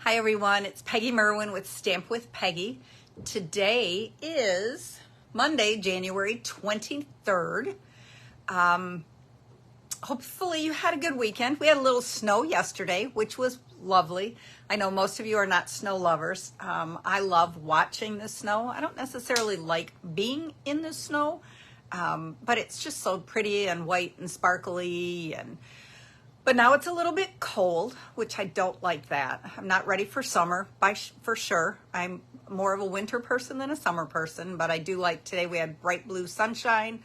Hi everyone, it's Peggy Merwin with Stamp with Peggy. Today is Monday, January 23rd. Hopefully you had a good weekend. We had a little snow yesterday, which was lovely. I know most of you are not snow lovers. I love watching the snow. I don't necessarily like being in the snow, but it's just so pretty and white and sparkly. But now it's a little bit cold, which I don't like that. I'm not ready for summer, for sure. I'm more of a winter person than a summer person, but I do like today we had bright blue sunshine.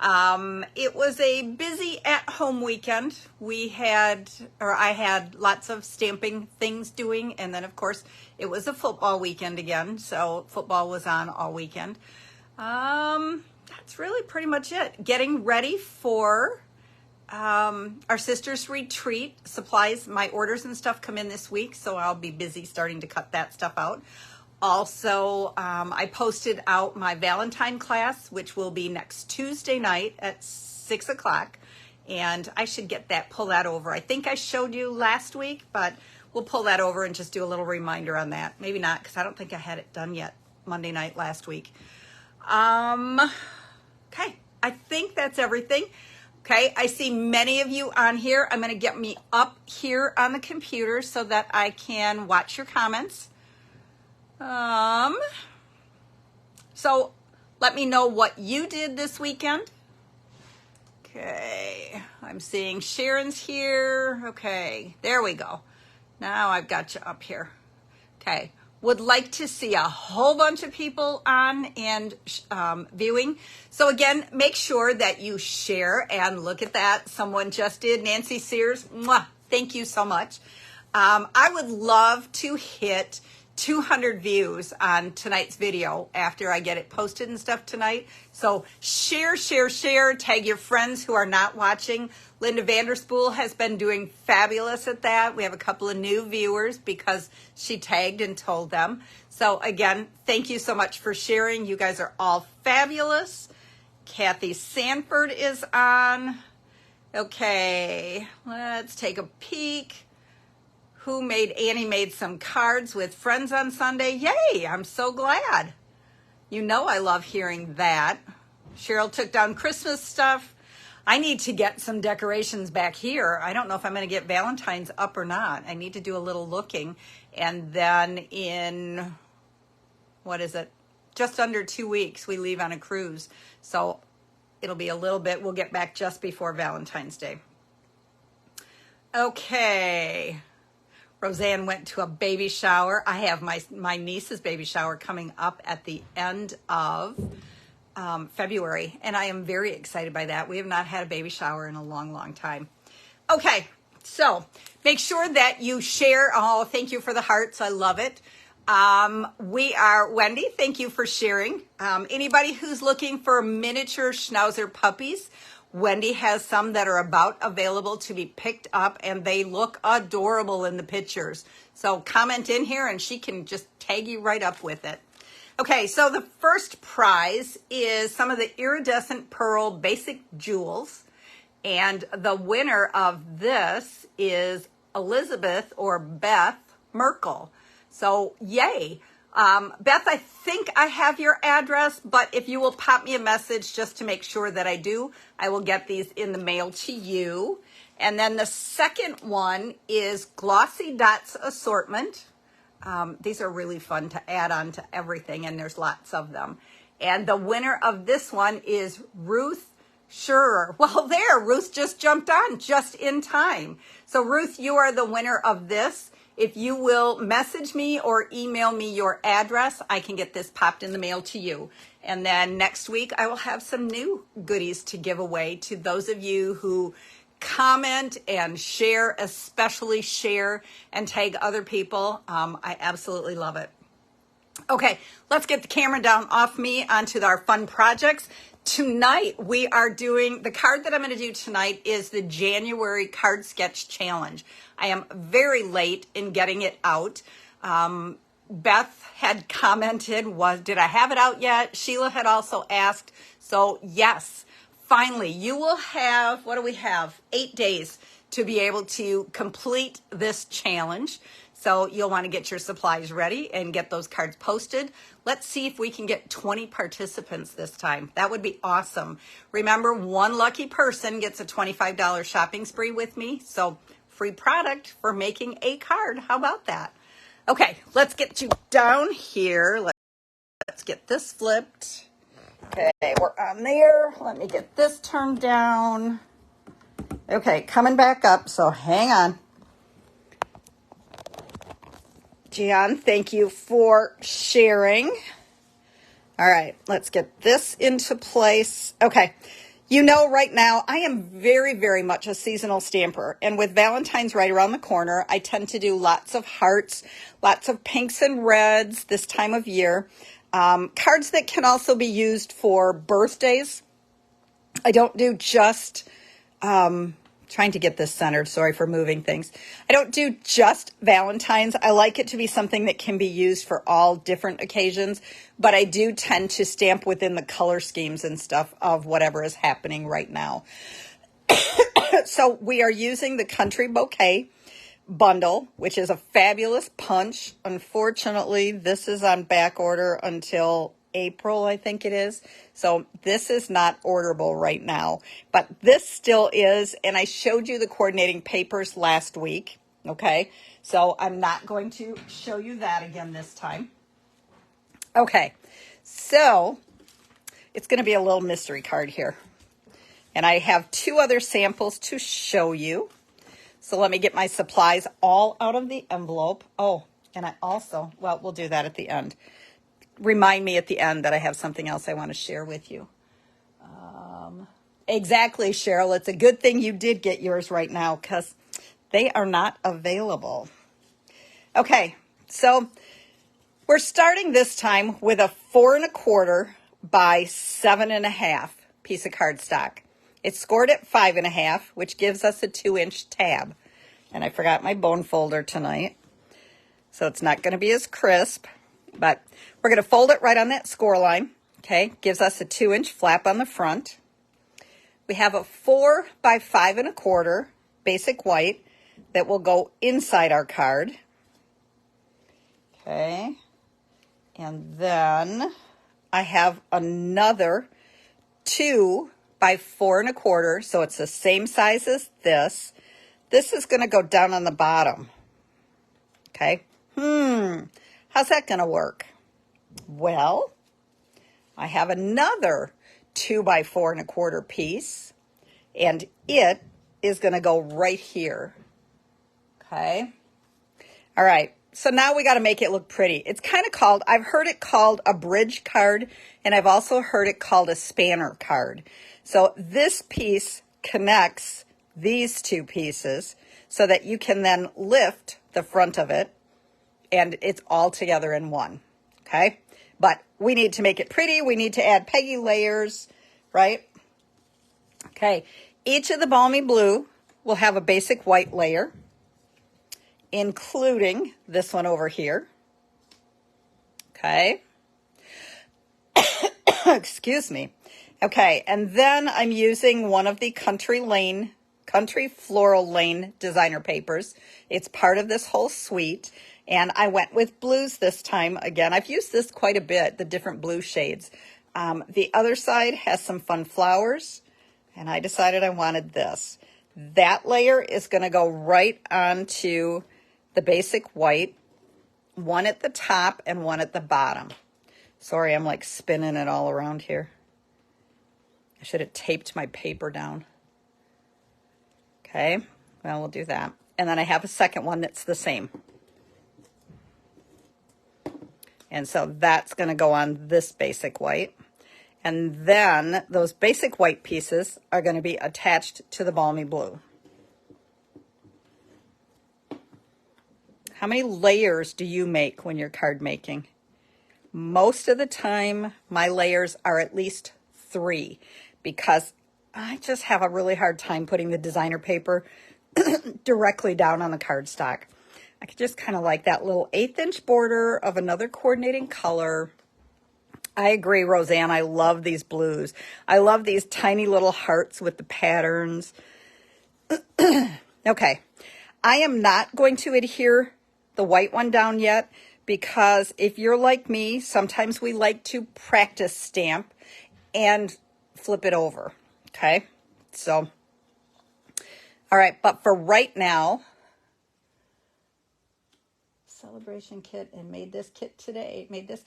It was a busy at-home weekend. I had lots of stamping things doing, and then of course it was a football weekend again, so football was on all weekend. That's really pretty much it. Getting ready for our sister's retreat. Supplies, my orders and stuff come in this week, so I'll be busy starting to cut that stuff out. Also, I posted out my Valentine class, which will be next Tuesday night at 6 o'clock, and I should pull that over. I think I showed you last week, but we'll pull that over and just do a little reminder on that. Maybe not, because I don't think I had it done yet Monday night last week. Okay, I think that's everything. Okay, I see many of you on here. I'm going to get me up here on the computer so that I can watch your comments. So let me know what you did this weekend. Okay, I'm seeing Sharon's here. Okay, there we go. Now I've got you up here. Okay. Would like to see a whole bunch of people on and viewing. So again, make sure that you share and look at that. Someone just did, Nancy Sears. Mwah, thank you so much. I would love to hit 200 views on tonight's video after I get it posted and stuff tonight. So share, tag your friends who are not watching. Linda Vanderspool has been doing fabulous at that. We have a couple of new viewers because she tagged and told them. So again, thank you so much for sharing. You guys are all fabulous. Kathy Sanford is on. Okay, let's take a peek. Annie made some cards with friends on Sunday. Yay, I'm so glad. You know I love hearing that. Cheryl took down Christmas stuff. I need to get some decorations back here. I don't know if I'm going to get Valentine's up or not. I need to do a little looking. And then in, just under 2 weeks, we leave on a cruise. So it'll be a little bit. We'll get back just before Valentine's Day. Okay. Roseanne went to a baby shower. I have my niece's baby shower coming up at the end of February, and I am very excited by that. We have not had a baby shower in a long time. Okay, so make sure that you share. Oh, thank you for the hearts. I love it. Wendy, thank you for sharing. Anybody who's looking for miniature Schnauzer puppies, Wendy has some that are about available to be picked up, and they look adorable in the pictures. So comment in here and she can just tag you right up with it. Okay, so the first prize is some of the iridescent pearl basic jewels, and the winner of this is Elizabeth or Beth Merkel. So yay. Beth, I think I have your address, but if you will pop me a message just to make sure that I do, I will get these in the mail to you. And then the second one is Glossy Dots Assortment. These are really fun to add on to everything, and there's lots of them. And the winner of this one is Ruth Sure. Well, Ruth just jumped on just in time. So Ruth, you are the winner of this. If you will message me or email me your address, I can get this popped in the mail to you. And then next week, I will have some new goodies to give away to those of you who comment and share, especially share and tag other people. I absolutely love it. Okay, let's get the camera down off me onto our fun projects. Tonight, we are doing, the card that I'm going to do tonight is the January Card Sketch Challenge. I am very late in getting it out. Beth had commented, did I have it out yet? Sheila had also asked. So yes, finally, you will have, 8 days to be able to complete this challenge. So you'll want to get your supplies ready and get those cards posted. Let's see if we can get 20 participants this time. That would be awesome. Remember, one lucky person gets a $25 shopping spree with me. So free product for making a card. How about that? Okay, let's get you down here. Let's get this flipped. Okay, we're on there. Let me get this turned down. Okay, coming back up, so hang on. Gian, thank you for sharing. All right, let's get this into place. Okay, you know right now I am very, very much a seasonal stamper. And with Valentine's right around the corner, I tend to do lots of hearts, lots of pinks and reds this time of year. Cards that can also be used for birthdays. I don't do just, trying to get this centered, sorry for moving things. I don't do just Valentine's. I like it to be something that can be used for all different occasions, but I do tend to stamp within the color schemes and stuff of whatever is happening right now. So we are using the Country Bouquet bundle, which is a fabulous punch. Unfortunately, this is on back order until April, I think it is. So this is not orderable right now, but this still is. And I showed you the coordinating papers last week. Okay. So I'm not going to show you that again this time. Okay. So it's going to be a little mystery card here. And I have two other samples to show you. So let me get my supplies all out of the envelope. Oh, and I also, well, we'll do that at the end. Remind me at the end that I have something else I want to share with you. Exactly, Cheryl. It's a good thing you did get yours right now because they are not available. Okay, so we're starting this time with a 4 1/4 by 7 1/2 piece of cardstock. It's scored at 5 1/2, which gives us a 2-inch tab. And I forgot my bone folder tonight, so it's not going to be as crisp, but we're going to fold it right on that score line. Okay, gives us a 2-inch flap on the front. We have a 4 by 5 1/4 basic white that will go inside our card. Okay, and then I have another 2 by 4 1/4, so it's the same size as this. This is going to go down on the bottom. Okay, how's that going to work? Well, I have another 2 by 4 1/4 piece, and it is going to go right here. Okay, all right. So now we got to make it look pretty. It's kind of called, I've heard it called a bridge card, and I've also heard it called a spanner card. So this piece connects these two pieces so that you can then lift the front of it, and it's all together in one. Okay, but we need to make it pretty. We need to add Peggy layers, right? Okay, each of the Balmy Blue will have a basic white layer, including this one over here. Okay. Excuse me. Okay, and then I'm using one of the Country Floral Lane designer papers. It's part of this whole suite, and I went with blues this time. Again, I've used this quite a bit, the different blue shades. The other side has some fun flowers, and I decided I wanted this. That layer is going to go right onto the basic white, one at the top and one at the bottom. Sorry, I'm like spinning it all around here. I should have taped my paper down. Okay, well, we'll do that. And then I have a second one that's the same. And so that's going to go on this basic white. And then those basic white pieces are going to be attached to the Balmy Blue. How many layers do you make when you're card making? Most of the time, my layers are at least 3 because I just have a really hard time putting the designer paper directly down on the cardstock. I could just kind of like that little 1/8-inch border of another coordinating color. I agree, Roseanne. I love these blues. I love these tiny little hearts with the patterns. Okay. I am not going to adhere the white one down yet, because if you're like me, sometimes we like to practice stamp and flip it over, okay? So, all right, but for right now, celebration kit, and made this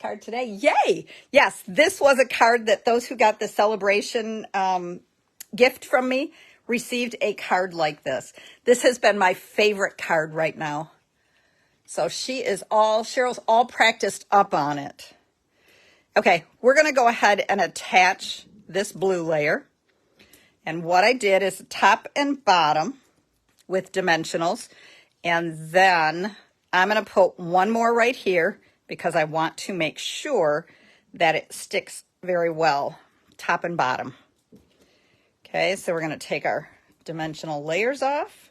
card today. Yay! Yes, this was a card that those who got the celebration gift from me received a card like this. This has been my favorite card right now. So Cheryl's all practiced up on it. Okay, we're going to go ahead and attach this blue layer. And what I did is top and bottom with dimensionals. And then I'm going to put one more right here because I want to make sure that it sticks very well, top and bottom. Okay, so we're going to take our dimensional layers off.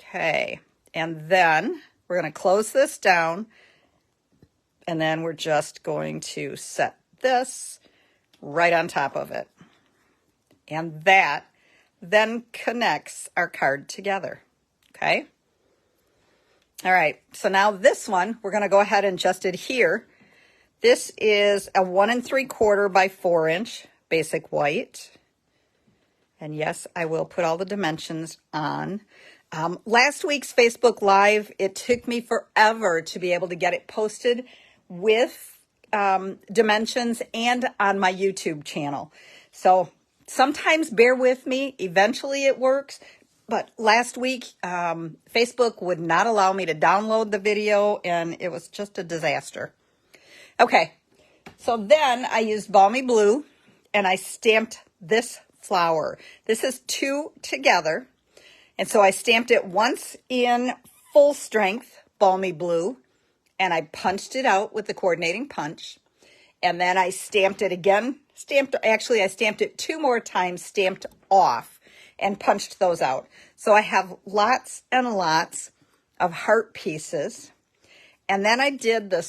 Okay, and then we're going to close this down, and then we're just going to set this right on top of it. And that then connects our card together, okay? All right, so now this one, we're going to go ahead and just adhere. This is a 1 3/4 by 4 inch basic white. And yes, I will put all the dimensions on. Last week's Facebook Live, it took me forever to be able to get it posted with dimensions and on my YouTube channel. So sometimes bear with me. Eventually it works. But last week, Facebook would not allow me to download the video, and it was just a disaster. Okay, so then I used Balmy Blue, and I stamped this flower. This is 2 together. And so I stamped it once in full strength Balmy Blue, and I punched it out with the coordinating punch. And then I stamped it again. I stamped it 2 more times, stamped off, and punched those out. So I have lots and lots of heart pieces. And then I did the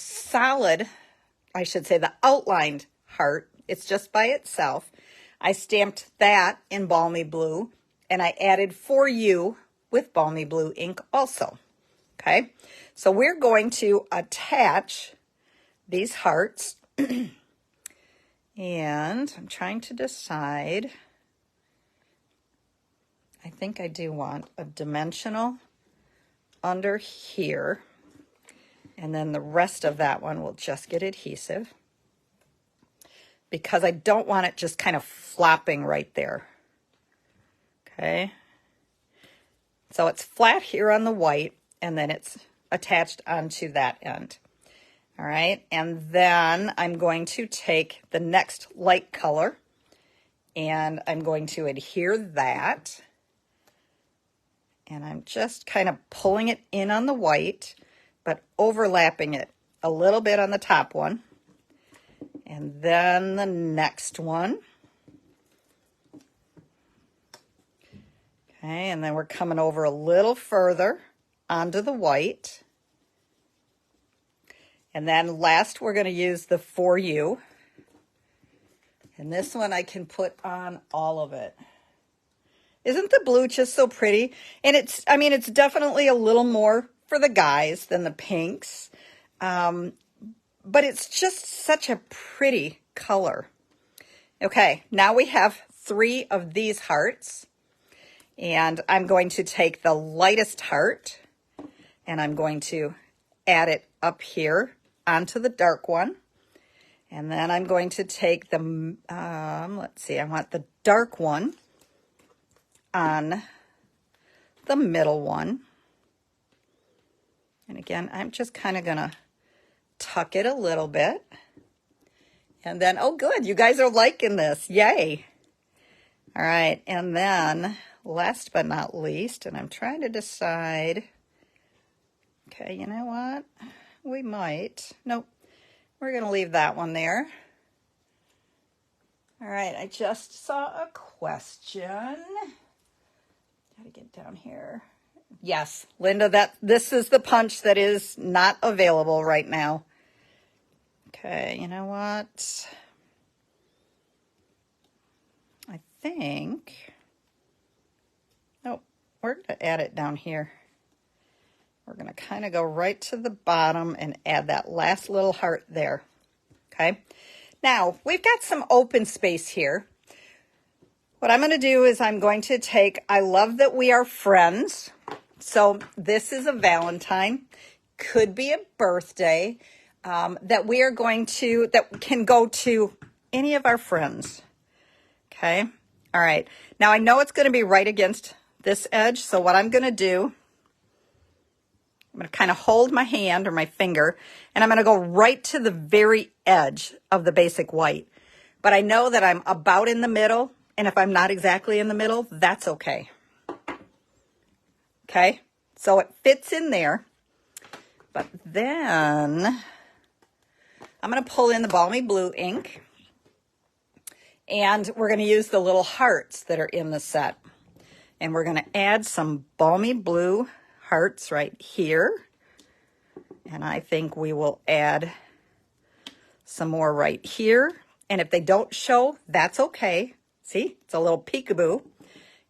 the outlined heart. It's just by itself. I stamped that in Balmy Blue, and I added For You with Balmy Blue ink also. Okay, so we're going to attach these hearts. And I'm trying to decide. I think I do want a dimensional under here. And then the rest of that one will just get adhesive, because I don't want it just kind of flopping right there. Okay. So it's flat here on the white, and then it's attached onto that end. All right. And then I'm going to take the next light color, and I'm going to adhere that. And I'm just kind of pulling it in on the white, but overlapping it a little bit on the top one. And then the next one. Okay, and then we're coming over a little further onto the white. And then last, we're going to use the For You. And this one I can put on all of it. Isn't the blue just so pretty? And it's definitely a little more for the guys than the pinks. But it's just such a pretty color. Okay, now we have 3 of these hearts. And I'm going to take the lightest heart, and I'm going to add it up here onto the dark one. And then I'm going to take the, let's see, I want the dark one on the middle one. And again, I'm just kind of going to tuck it a little bit. And then, oh good, you guys are liking this. Yay. All right, and then last but not least, and I'm trying to decide, okay, you know what? We might, nope, we're going to leave that one there. All right, I just saw a question. Got to get down here. Yes, Linda, this is the punch that is not available right now. Okay, you know what? I think, oh, we're going to add it down here. We're going to kind of go right to the bottom and add that last little heart there. Okay. Now, we've got some open space here. What I'm going to do is I'm going to take, I love that we are friends. So this is a Valentine, could be a birthday, that we are going to, that can go to any of our friends. Okay. All right. Now I know it's going to be right against this edge. So what I'm going to do, I'm going to kind of hold my hand or my finger, and I'm going to go right to the very edge of the basic white. But I know that I'm about in the middle, and if I'm not exactly in the middle, that's okay. Okay, so it fits in there. But then I'm going to pull in the Balmy Blue ink, and we're going to use the little hearts that are in the set. And we're going to add some Balmy Blue hearts right here. And I think we will add some more right here. And if they don't show, that's okay. See, it's a little peekaboo.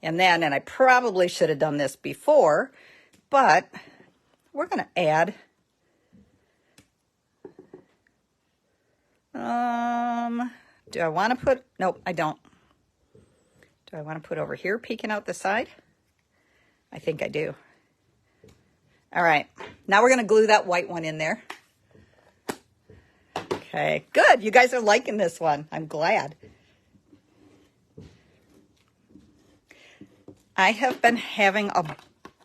And then, and I probably should have done this before, but we're going to add do I want to put, nope, I don't. Do I want to put over here peeking out the side? I think I do. All right, now we're going to glue that white one in there. Okay, good. You guys are liking this one. I'm glad. I have been having a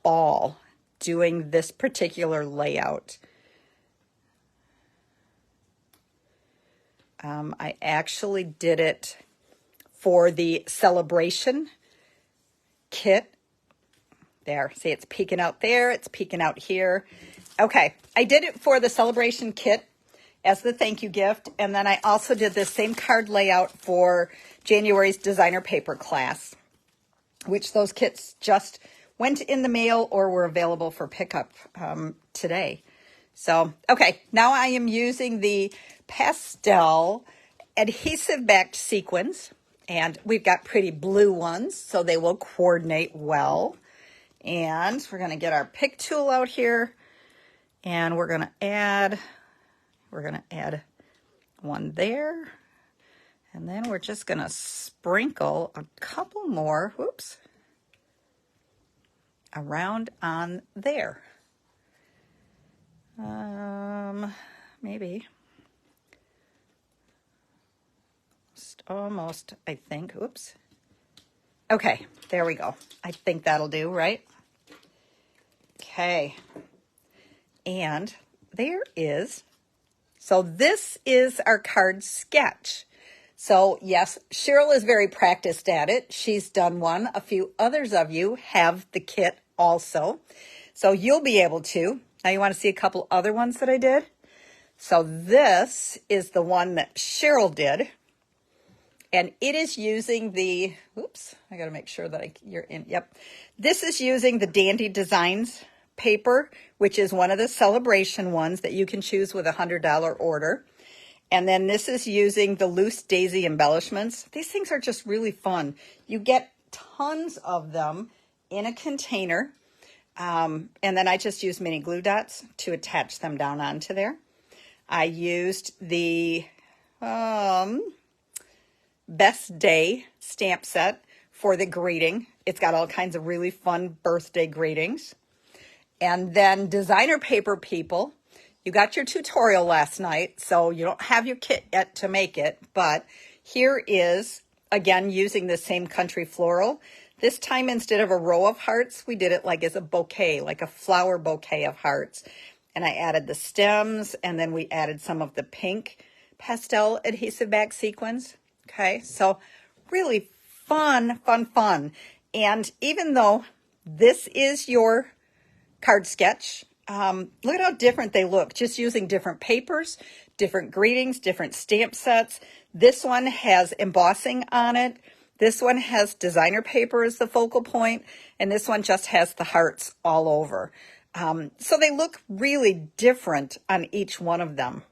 ball doing this particular layout. I actually did it for the celebration kit. There, see, it's peeking out there, it's peeking out here. Okay, I did it for the celebration kit as the thank you gift, and then I also did this same card layout for January's designer paper class, which those kits just went in the mail or were available for pickup today. So, okay, now I am using the pastel adhesive backed sequins, and we've got pretty blue ones, so they will coordinate well. And we're going to get our pick tool out here, and we're going to add one there, and then we're just going to sprinkle a couple more, whoops, around on there. Maybe almost, I think, oops. Okay, there we go. I think that'll do, right? Okay, and there is, so this is our card sketch. So yes, Cheryl is very practiced at it. She's done one. A few others of you have the kit also. So you'll be able to. Now you want to see a couple other ones that I did? So this is the one that Cheryl did. And it is using the, oops, I got to make sure that you're in, yep. This is using the Dandy Designs paper, which is one of the celebration ones that you can choose with a $100 order. And then this is using the Loose Daisy embellishments. These things are just really fun. You get tons of them in a container. And then I just use mini glue dots to attach them down onto there. I used the Best Day stamp set for the greeting. It's got all kinds of really fun birthday greetings. And then designer paper people, you got your tutorial last night, so you don't have your kit yet to make it, but here is, again, using the same country floral. This time, instead of a row of hearts, we did it like as a bouquet, like a flower bouquet of hearts. And I added the stems, and then we added some of the pink pastel adhesive back sequins. Okay, so really fun, fun, fun. And even though this is your card sketch, look at how different they look, just using different papers, different greetings, different stamp sets. This one has embossing on it. This one has designer paper as the focal point, and this one just has the hearts all over. So they look really different on each one of them.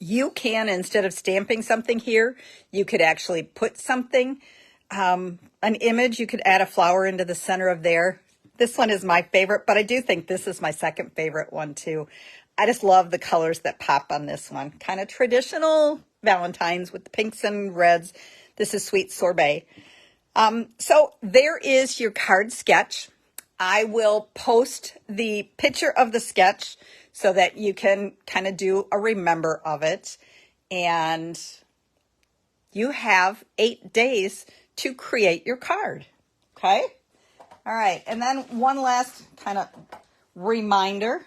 You can, instead of stamping something here, you could actually put something, an image, you could add a flower into the center of there. This one is my favorite, but I do think this is my second favorite one too. I just love the colors that pop on this one. Kind of traditional Valentine's with the pinks and reds. This is Sweet Sorbet. So there is your card sketch. I will post the picture of the sketch so that you can kind of do a remember of it. And you have 8 days to create your card. Okay? All right. And then one last kind of reminder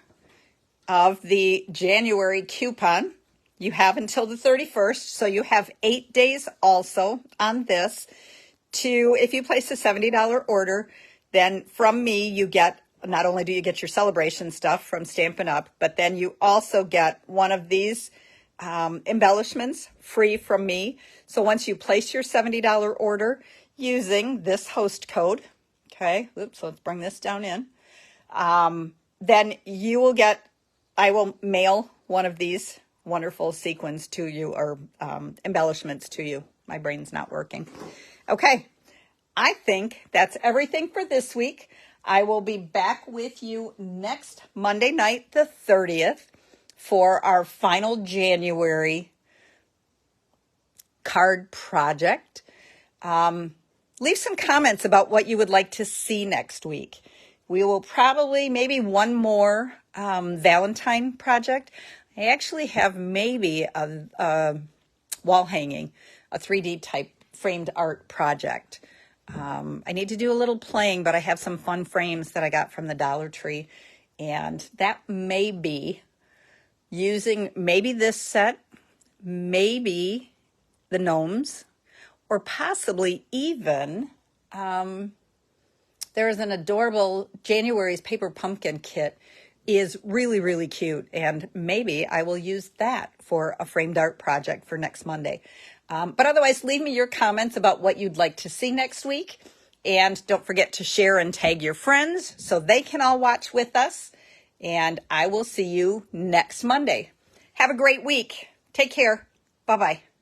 of the January coupon. You have until the 31st, so you have 8 days also on this to, if you place a $70 order, then from me you get, not only do you get your celebration stuff from Stampin' Up, but then you also get one of these embellishments free from me. So once you place your $70 order using this host code, okay, oops, let's bring this down in, then you will get, I will mail one of these wonderful sequins to you, or embellishments to you. My brain's not working. Okay, I think that's everything for this week. I will be back with you next Monday night, the 30th, for our final January card project. Leave some comments about what you would like to see next week. We will probably, maybe one more Valentine project. I actually have maybe a wall hanging, a 3D type framed art project. I need to do a little playing, but I have some fun frames that I got from the Dollar Tree. And that may be using maybe this set, maybe the gnomes, or possibly even, there is an adorable January's Paper Pumpkin kit is really, really cute. And maybe I will use that for a framed art project for next Monday. But otherwise, leave me your comments about what you'd like to see next week. And don't forget to share and tag your friends so they can all watch with us. And I will see you next Monday. Have a great week. Take care. Bye-bye.